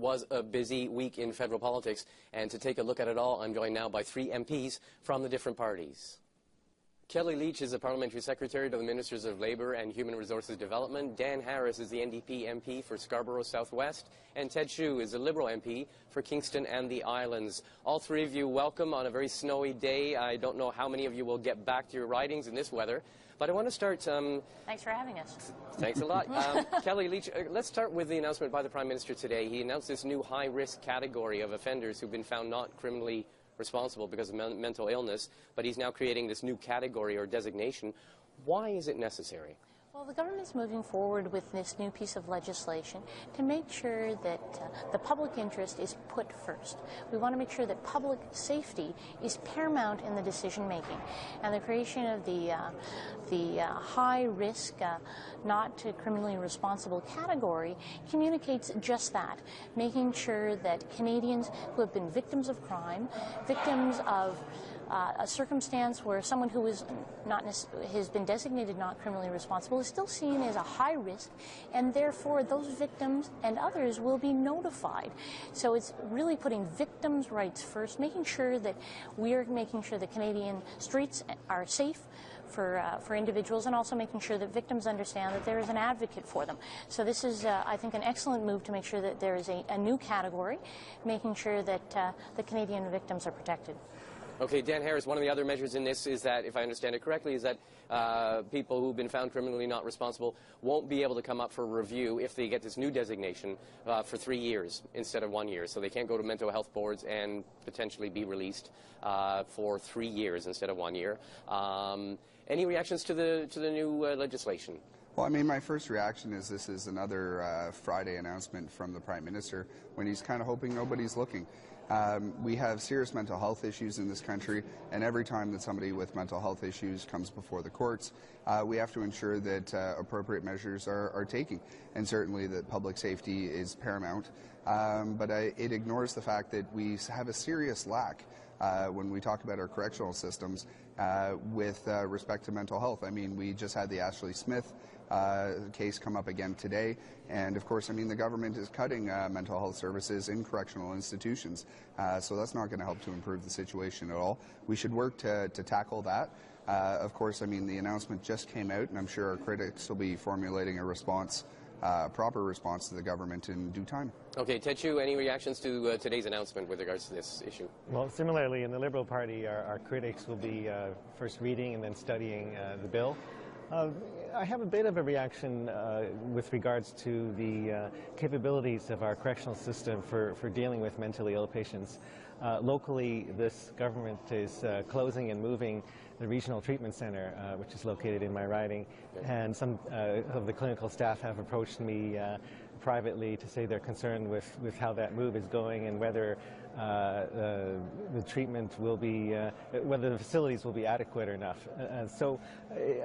was a busy week in federal politics, and to take a look at it all, I'm joined now by 3 MPs from the different parties. Kelly Leitch is the Parliamentary Secretary to the Ministers of Labour and Human Resources Development. Dan Harris is the NDP MP for Scarborough Southwest. And Ted Chu is the Liberal MP for Kingston and the Islands. All 3 of you welcome on a very snowy day. I don't know how many of you will get back to your ridings in this weather. But I want to start... Thanks for having us. Thanks a lot. Kelly Leitch, let's start with the announcement by the Prime Minister today. He announced this new high-risk category of offenders who've been found not criminally responsible because of mental illness, but he's now creating this new category or designation. Why is it necessary? Well, the government's moving forward with this new piece of legislation to make sure that the public interest is put first. We want to make sure that public safety is paramount in the decision making, and the creation of the high risk, not criminally responsible category communicates just that, making sure that Canadians who have been victims of crime, victims of a circumstance where someone who is has been designated not criminally responsible is still seen as a high risk, and therefore those victims and others will be notified. So it's really putting victims' rights first, making sure that we are making sure that Canadian streets are safe for individuals, and also making sure that victims understand that there is an advocate for them. So this is, I think, an excellent move to make sure that there is a new category, making sure that the Canadian victims are protected. Okay, Dan Harris, one of the other measures in this is that, if I understand it correctly, is that people who've been found criminally not responsible won't be able to come up for review if they get this new designation for 3 years instead of 1 year. So they can't go to mental health boards and potentially be released for 3 years instead of 1 year. Any reactions to the new legislation? Well, I mean, my first reaction is this is another Friday announcement from the Prime Minister when he's kind of hoping nobody's looking. We have serious mental health issues in this country, and every time that somebody with mental health issues comes before the courts, we have to ensure that appropriate measures are taken, and certainly that public safety is paramount. But it ignores the fact that we have a serious lack when we talk about our correctional systems with respect to mental health. I mean, we just had the Ashley Smith case come up again today, and of course, I mean, the government is cutting mental health services in correctional institutions, so that's not going to help to improve the situation at all. We should work to tackle that. Of course, I mean, the announcement just came out, and I'm sure our critics will be formulating a response, proper response to the government in due time. Okay, Ted Chu, any reactions to today's announcement with regards to this issue? Well, similarly, in the Liberal Party, our critics will be first reading and then studying the bill. I have a bit of a reaction with regards to the capabilities of our correctional system for dealing with mentally ill patients. Locally, this government is closing and moving the Regional Treatment Centre, which is located in my riding, and some of the clinical staff have approached me privately to say they're concerned with how that move is going and whether the treatment will be, whether the facilities will be adequate or enough. So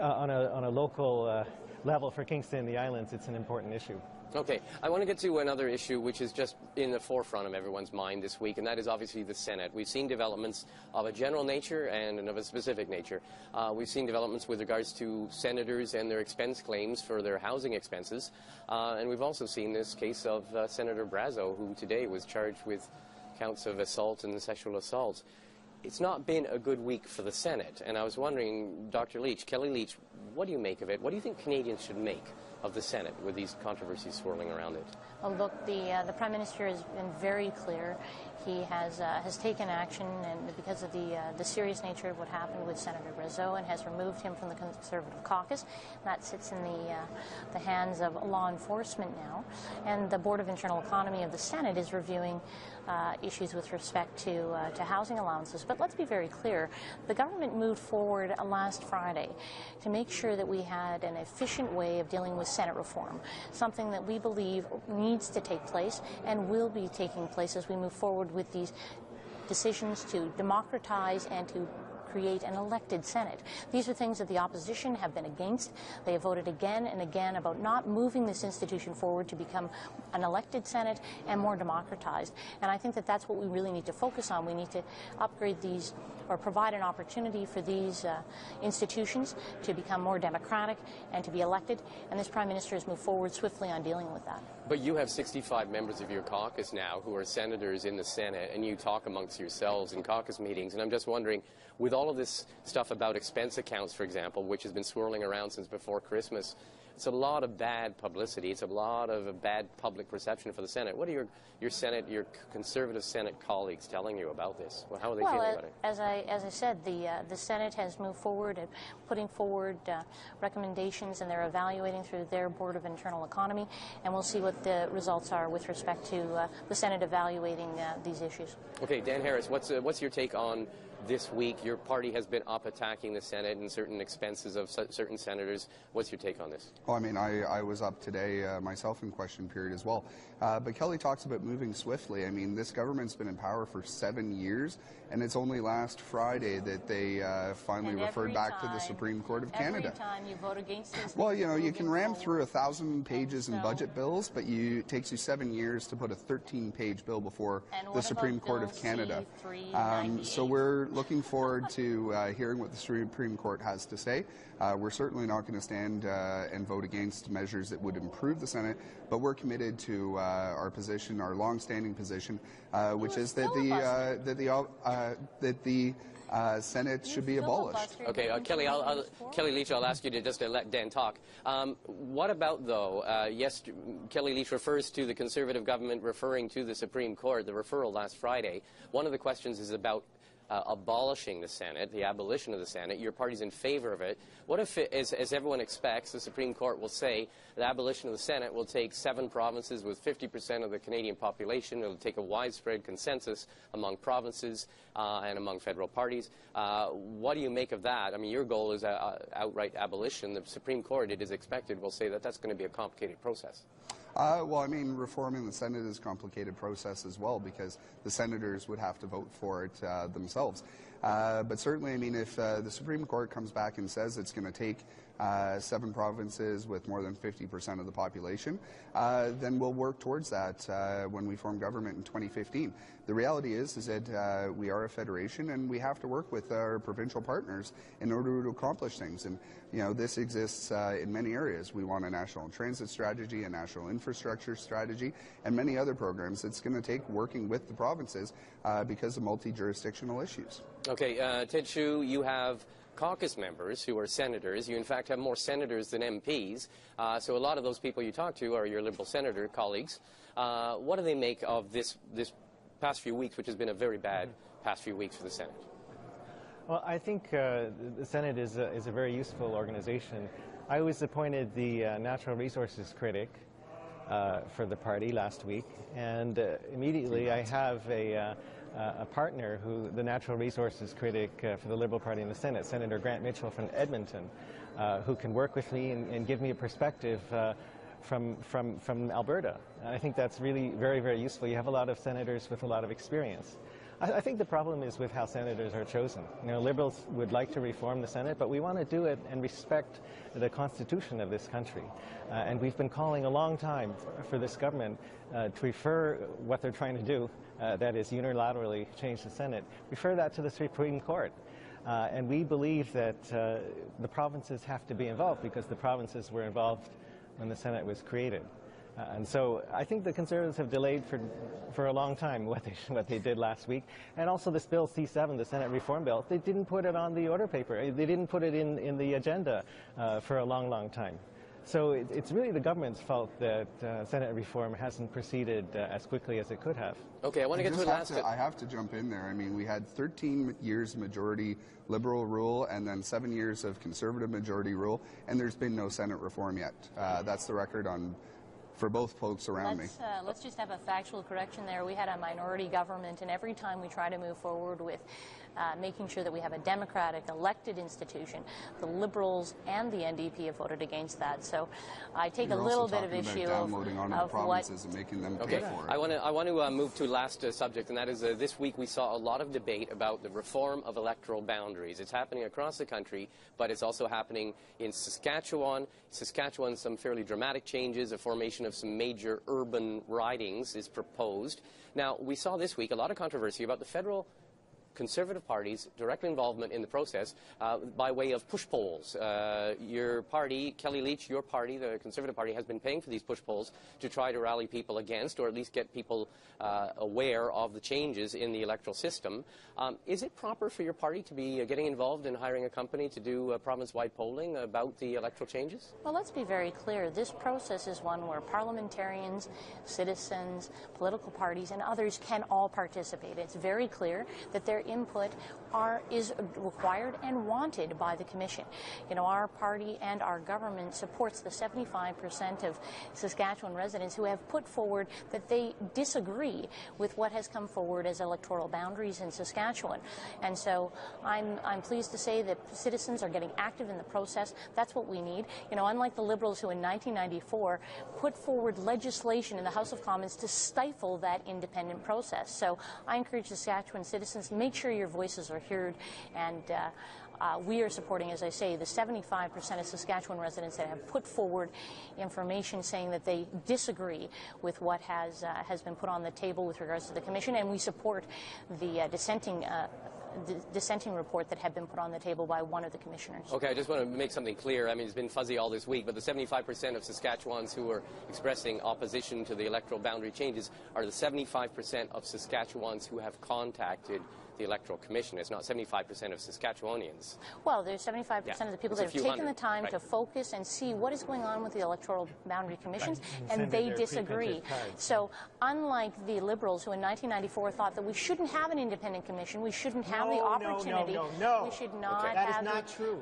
on a local level for Kingston and the Islands, it's an important issue. Okay, I want to get to another issue which is just in the forefront of everyone's mind this week, and that is obviously the Senate. We've seen developments of a general nature and of a specific nature. We've seen developments with regards to senators and their expense claims for their housing expenses, and we've also seen this case of Senator Brazo, who today was charged with counts of assault and sexual assault. It's not been a good week for the Senate, and I was wondering, Dr. Leitch, Kelly Leitch, what do you make of it? What do you think Canadians should make of the Senate with these controversies swirling around it? Well, look, the Prime Minister has been very clear. He has taken action, and because of the serious nature of what happened with Senator Brazo, and has removed him from the Conservative caucus. That sits in the hands of law enforcement now, and the Board of Internal Economy of the Senate is reviewing issues with respect to housing allowances. But let's be very clear, the government moved forward last Friday to make sure that we had an efficient way of dealing with Senate reform, something that we believe needs to take place and will be taking place as we move forward with these decisions to democratize and to create an elected Senate. These are things that the opposition have been against. They have voted again and again about not moving this institution forward to become an elected Senate and more democratized. And I think that that's what we really need to focus on. We need to upgrade these, or provide an opportunity for these institutions to become more democratic and to be elected. And this Prime Minister has moved forward swiftly on dealing with that. But you have 65 members of your caucus now who are senators in the Senate, and you talk amongst yourselves in caucus meetings. And I'm just wondering, with all of this stuff about expense accounts, for example, which has been swirling around since before Christmas, it's a lot of bad publicity. It's a lot of a bad public perception for the Senate. What are your conservative Senate colleagues telling you about this? Well, how are they feeling about it? As I said, the Senate has moved forward at putting forward recommendations, and they're evaluating through their Board of Internal Economy, and we'll see what the results are with respect to the Senate evaluating these issues. Okay, Dan Harris, what's your take on this week? Your party has been up attacking the Senate and certain expenses of certain senators. What's your take on this? Well, I mean, I was up today myself in question period as well. But Kelly talks about moving swiftly. I mean, this government's been in power for 7 years, and it's only last Friday that they finally referred back to the Supreme Court of Canada. Every time you vote against this, well, you know, you can ram through 1,000 pages in budget bills, but it takes you 7 years to put a 13-page bill before the Supreme Court of Canada. So we're looking forward to hearing what the Supreme Court has to say. We're certainly not going to stand and vote against measures that would improve the Senate, but we're committed to our position, our long-standing position, which is that the Senate should be abolished. Okay, Kelly Leach, I'll ask you to just let Dan talk. What about, though, yes, Kelly Leach refers to the Conservative government referring to the Supreme Court, the referral last Friday. One of the questions is about abolishing the Senate, the abolition of the Senate. Your party's in favor of it. What if, as everyone expects, the Supreme Court will say the abolition of the Senate will take 7 provinces with 50% of the Canadian population. It will take a widespread consensus among provinces and among federal parties. What do you make of that? I mean, your goal is outright abolition. The Supreme Court, it is expected, will say that that's going to be a complicated process. Well, I mean, reforming the Senate is a complicated process as well, because the senators would have to vote for it themselves. But certainly, I mean, if the Supreme Court comes back and says it's going to take 7 provinces with more than 50% of the population, then we'll work towards that when we form government in 2015. The reality is that we are a federation, and we have to work with our provincial partners in order to accomplish things. And, you know, this exists in many areas. We want a national transit strategy, a national infrastructure strategy, and many other programs. It's going to take working with the provinces because of multi-jurisdictional issues. Okay, Ted Chu, you have caucus members who are senators. You, in fact, have more senators than MPs. So a lot of those people you talk to are your Liberal senator colleagues. What do they make of this past few weeks, which has been a very bad past few weeks for the Senate? Well, I think the Senate is a very useful organization. I was appointed the natural resources critic for the party last week, and immediately I have a partner, who the natural resources critic for the Liberal Party in the Senate, Senator Grant Mitchell from Edmonton, who can work with me and give me a perspective from Alberta. And I think that's really very, very useful. You have a lot of senators with a lot of experience. I think the problem is with how senators are chosen. You know, Liberals would like to reform the Senate, but we want to do it and respect the Constitution of this country. And we've been calling a long time for this government to refer what they're trying to do, that is unilaterally change the Senate, refer that to the Supreme Court. And we believe that the provinces have to be involved, because the provinces were involved when the Senate was created. And so I think the Conservatives have delayed for a long time what they did last week. And also this Bill C7, the Senate Reform Bill, they didn't put it on the order paper. They didn't put it in the agenda for a long, long time. So it's really the government's fault that Senate reform hasn't proceeded as quickly as it could have. Okay, I want to get to the last bit. I have to jump in there. I mean, we had 13 years majority Liberal rule and then 7 years of Conservative majority rule, and there's been no Senate reform yet. That's the record on for both folks around me. Let's just have a factual correction there. We had a minority government, and every time we try to move forward with making sure that we have a democratic elected institution, the Liberals and the NDP have voted against that. So I take a little bit of issue of provinces and making them pay for it. I want to move to last subject, and that is this week we saw a lot of debate about the reform of electoral boundaries. It's happening across the country, but it's also happening in Saskatchewan. Saskatchewan, some fairly dramatic changes, a formation of some major urban ridings is proposed. Now, we saw this week a lot of controversy about the federal Conservative Party's direct involvement in the process by way of push polls. Your party, Kelly Leitch, your party, the Conservative Party, has been paying for these push polls to try to rally people against, or at least get people aware of the changes in the electoral system. Is it proper for your party to be getting involved in hiring a company to do province-wide polling about the electoral changes? Well, let's be very clear. This process is one where parliamentarians, citizens, political parties, and others can all participate. It's very clear that their input is required and wanted by the Commission. You know, our party and our government supports the 75% of Saskatchewan residents who have put forward that they disagree with what has come forward as electoral boundaries in Saskatchewan. And so I'm pleased to say that citizens are getting active in the process. That's what we need. You know, unlike the Liberals who in 1994 put forward legislation in the House of Commons to stifle that independent process. So I encourage Saskatchewan citizens to make sure your voices are heard, and we are supporting, as I say, the 75% of Saskatchewan residents that have put forward information saying that they disagree with what has been put on the table with regards to the Commission, and we support the dissenting report that had been put on the table by one of the commissioners. Okay, I just want to make something clear. I mean, it's been fuzzy all this week, but the 75% of Saskatchewans who are expressing opposition to the electoral boundary changes are the 75% of Saskatchewans who have contacted the Electoral Commission. It's not 75% of Saskatchewanians. Well, there's 75% of the people that have taken the time to focus and see what is going on with the Electoral Boundary Commissions, and they disagree. So, unlike the Liberals, who in 1994 thought that we shouldn't have an independent commission, we shouldn't have the opportunity. We should not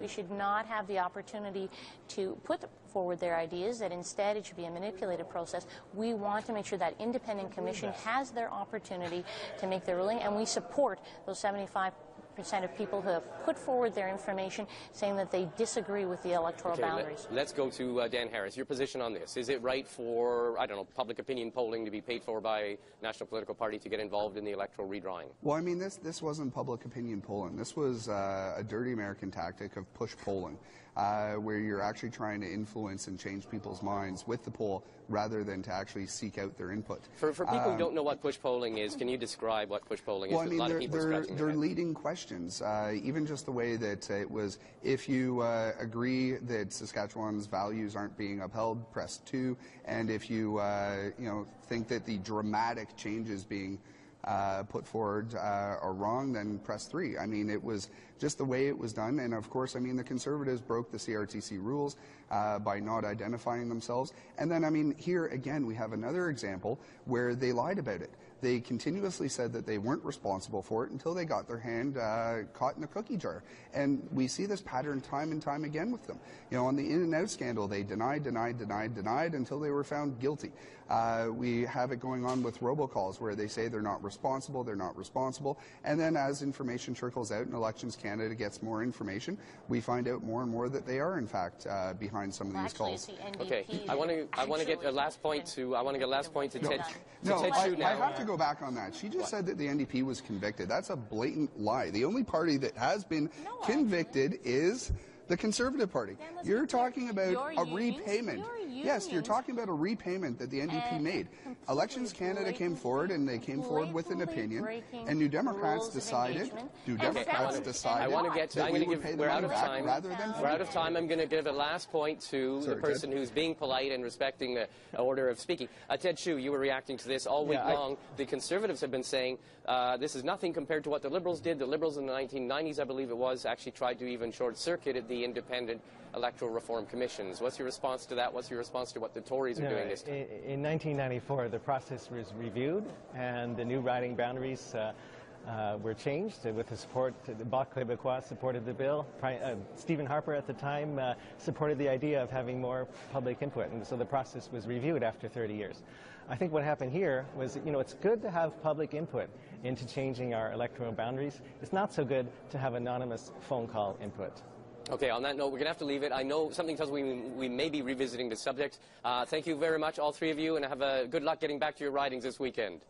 We should not have the opportunity to put forward their ideas, that instead it should be a manipulated process. We want to make sure that independent commission has their opportunity to make their ruling, and we support those 75% of people who have put forward their information saying that they disagree with the electoral boundaries. Let's go to Dan Harris. Your position on this. Is it right for, I don't know, public opinion polling to be paid for by a national political party to get involved in the electoral redrawing? Well, I mean, this wasn't public opinion polling. This was a dirty American tactic of push polling, where you're actually trying to influence and change people's minds with the poll rather than to actually seek out their input. For people who don't know what push polling is, can you describe what push polling is? Well, I mean, they're leading questions. Even just the way that it was, if you agree that Saskatchewan's values aren't being upheld, press 2, and if you think that the dramatic changes being put forward are wrong, then press 3. I mean, it was just the way it was done, and of course, I mean, the Conservatives broke the CRTC rules by not identifying themselves. And then, I mean, here again, we have another example where they lied about it. They continuously said that they weren't responsible for it until they got their hand caught in a cookie jar. And we see this pattern time and time again with them. You know, on the In-N-Out scandal, they denied until they were found guilty. We have it going on with robocalls where they say they're not responsible, and then as information trickles out and Elections Canada gets more information, we find out more and more that they are in fact behind some of these calls. Okay, I want to get a last point to Ted Chu now. I have to go back on that. She just said that the NDP was convicted. That's a blatant lie. The only party that has been convicted is the Conservative Party. You're talking about a repayment. Yes, you're talking about a repayment that the NDP made. Elections Canada came forward, and they came forward with an opinion, and New Democrats decided. We're out of time. I'm going to give a last point to the person who's being polite and respecting the order of speaking. Ted Chu, you were reacting to this all week long. The Conservatives have been saying this is nothing compared to what the Liberals did. The Liberals in the 1990s, I believe it was, actually tried to even short-circuit the independent Electoral Reform Commissions. What's your response to that? What's your response to what the Tories are doing this time? In 1994, the process was reviewed, and the new riding boundaries were changed with the support. The Bloc Québécois supported the bill. Stephen Harper at the time supported the idea of having more public input, and so the process was reviewed after 30 years. I think what happened here was, it's good to have public input into changing our electoral boundaries. It's not so good to have anonymous phone call input. Okay, on that note, we're going to have to leave it. I know something tells me we may be revisiting this subject. Thank you very much, all three of you, and have a good luck getting back to your ridings this weekend.